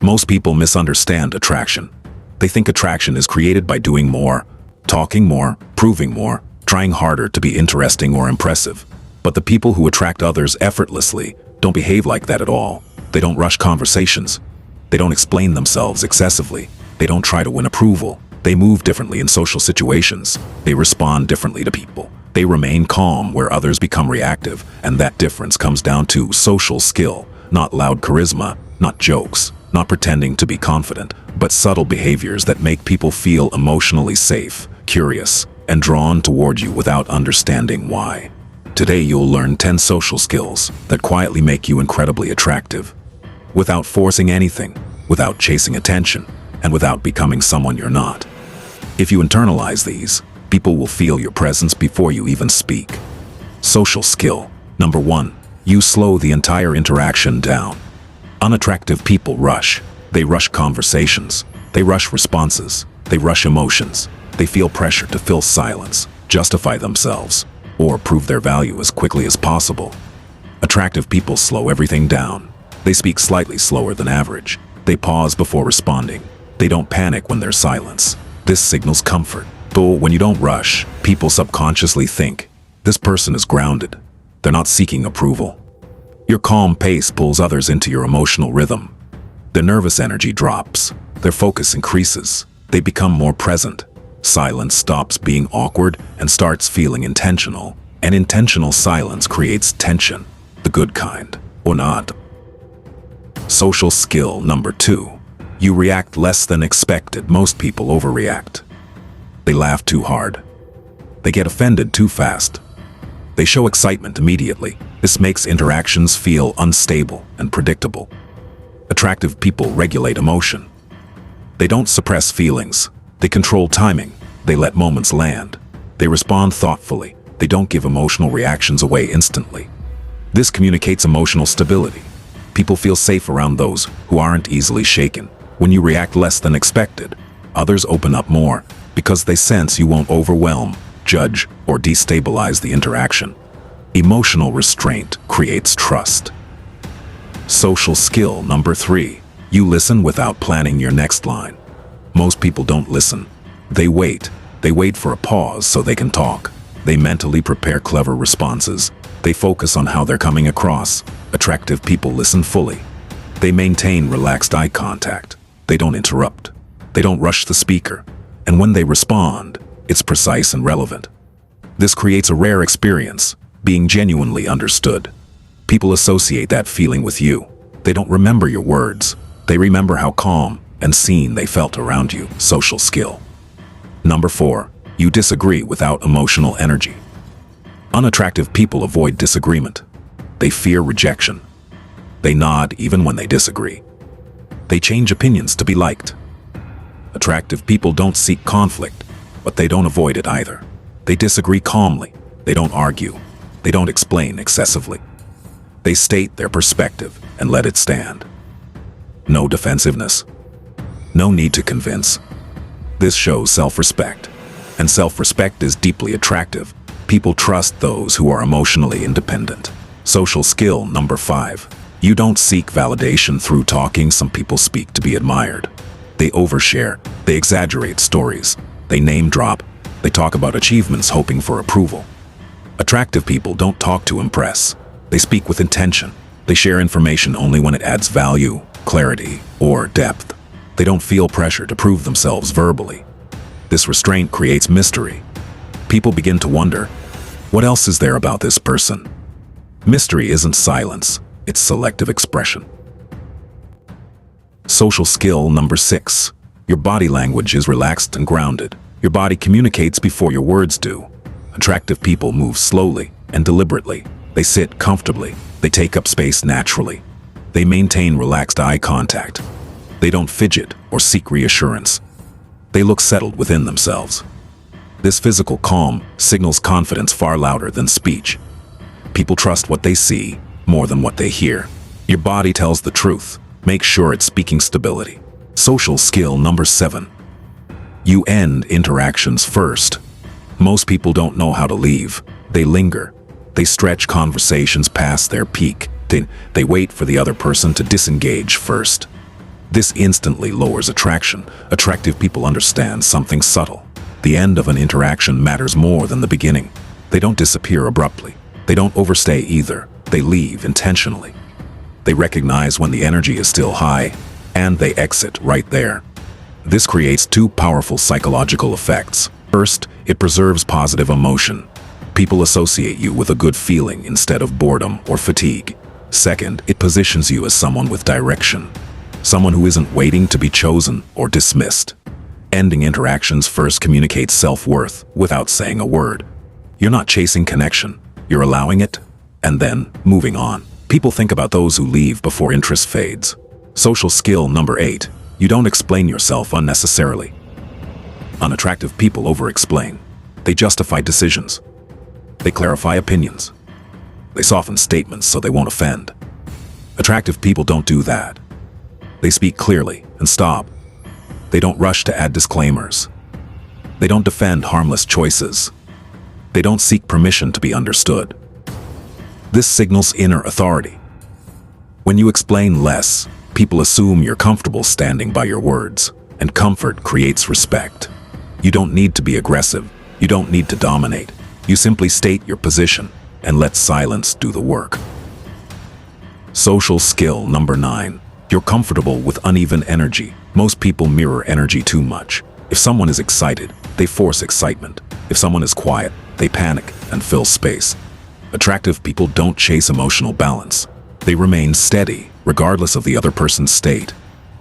Most people misunderstand attraction. They think attraction is created by doing more, talking more, proving more, trying harder to be interesting or impressive. But the people who attract others effortlessly don't behave like that at all. They don't rush conversations. They don't explain themselves excessively. They don't try to win approval. They move differently in social situations. They respond differently to people. They remain calm where others become reactive, and that difference comes down to social skill, not loud charisma, not jokes, not pretending to be confident, but subtle behaviors that make people feel emotionally safe, curious, and drawn toward you without understanding why. Today you'll learn 10 social skills that quietly make you incredibly attractive, without forcing anything, without chasing attention, and without becoming someone you're not. If you internalize these, people will feel your presence before you even speak. Social skill number 1. You slow the entire interaction down. Unattractive people rush. They rush conversations. They rush responses. They rush emotions. They feel pressure to fill silence, justify themselves, or prove their value as quickly as possible. Attractive people slow everything down. They speak slightly slower than average. They pause before responding. They don't panic when there's silence. This signals comfort. But when you don't rush, people subconsciously think, this person is grounded. They're not seeking approval. Your calm pace pulls others into your emotional rhythm. Their nervous energy drops. Their focus increases. They become more present. Silence stops being awkward and starts feeling intentional. And intentional silence creates tension, the good kind, or not. Social skill number 2. You react less than expected. Most people overreact. They laugh too hard. They get offended too fast. They show excitement immediately. This makes interactions feel unstable and predictable. Attractive people regulate emotion. They don't suppress feelings. They control timing. They let moments land. They respond thoughtfully. They don't give emotional reactions away instantly. This communicates emotional stability. People feel safe around those who aren't easily shaken. When you react less than expected, others open up more because they sense you won't overwhelm, judge, or destabilize the interaction. Emotional restraint creates trust. Social skill number 3. You listen without planning your next line. Most people don't listen. They wait. They wait for a pause so they can talk. They mentally prepare clever responses. They focus on how they're coming across. Attractive people listen fully. They maintain relaxed eye contact. They don't interrupt. They don't rush the speaker. And when they respond, it's precise and relevant. This creates a rare experience, being genuinely understood. People associate that feeling with you. They don't remember your words. They remember how calm and seen they felt around you. Social skill. Number 4. You disagree without emotional energy. Unattractive people avoid disagreement. They fear rejection. They nod even when they disagree. They change opinions to be liked. Attractive people don't seek conflict, but they don't avoid it either. They disagree calmly. They don't argue. They don't explain excessively. They state their perspective and let it stand. No defensiveness. No need to convince. This shows self-respect. And self-respect is deeply attractive. People trust those who are emotionally independent. Social skill number 5. You don't seek validation through talking. Some people speak to be admired. They overshare. They exaggerate stories. They name drop. They talk about achievements hoping for approval. Attractive people don't talk to impress. They speak with intention. They share information only when it adds value, clarity, or depth. They don't feel pressure to prove themselves verbally. This restraint creates mystery. People begin to wonder, what else is there about this person? Mystery isn't silence, it's selective expression. Social skill number 6. Your body language is relaxed and grounded. Your body communicates before your words do. Attractive people move slowly and deliberately. They sit comfortably. They take up space naturally. They maintain relaxed eye contact. They don't fidget or seek reassurance. They look settled within themselves. This physical calm signals confidence far louder than speech. People trust what they see more than what they hear. Your body tells the truth. Make sure it's speaking stability. Social skill number 7. You end interactions first. Most people don't know how to leave. They linger. They stretch conversations past their peak. They wait for the other person to disengage first. This instantly lowers attraction. Attractive people understand something subtle. The end of an interaction matters more than the beginning. They don't disappear abruptly. They don't overstay either. They leave intentionally. They recognize when the energy is still high, and they exit right there. This creates two powerful psychological effects. First, it preserves positive emotion. People associate you with a good feeling instead of boredom or fatigue. Second, it positions you as someone with direction. Someone who isn't waiting to be chosen or dismissed. Ending interactions first communicates self-worth without saying a word. You're not chasing connection. You're allowing it, and then moving on. People think about those who leave before interest fades. Social skill number 8. You don't explain yourself unnecessarily. Unattractive people over-explain. They justify decisions. They clarify opinions. They soften statements so they won't offend. Attractive people don't do that. They speak clearly and stop. They don't rush to add disclaimers. They don't defend harmless choices. They don't seek permission to be understood. This signals inner authority. When you explain less, people assume you're comfortable standing by your words, and comfort creates respect. You don't need to be aggressive. You don't need to dominate. You simply state your position and let silence do the work. Social skill number 9. You're comfortable with uneven energy. Most people mirror energy too much. If someone is excited, they force excitement. If someone is quiet, they panic and fill space. Attractive people don't chase emotional balance. They remain steady, regardless of the other person's state.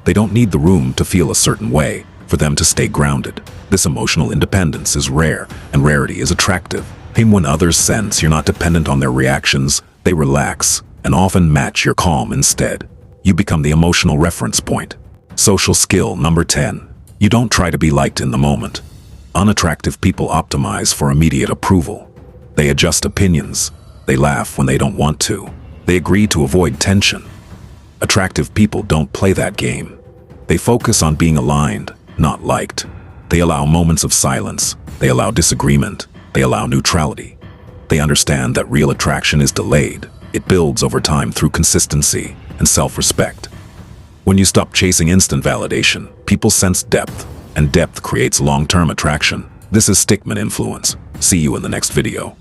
They don't need the room to feel a certain way for them to stay grounded. This emotional independence is rare, and rarity is attractive. And when others sense you're not dependent on their reactions, they relax and often match your calm instead. You become the emotional reference point. Social skill number 10. You don't try to be liked in the moment. Unattractive people optimize for immediate approval. They adjust opinions. They laugh when they don't want to. They agree to avoid tension. Attractive people don't play that game. They focus on being aligned, not liked. They allow moments of silence. They allow disagreement. They allow neutrality. They understand that real attraction is delayed. It builds over time through consistency and self-respect. When you stop chasing instant validation, people sense depth, and depth creates long-term attraction. This is Stickman Influence. See you in the next video.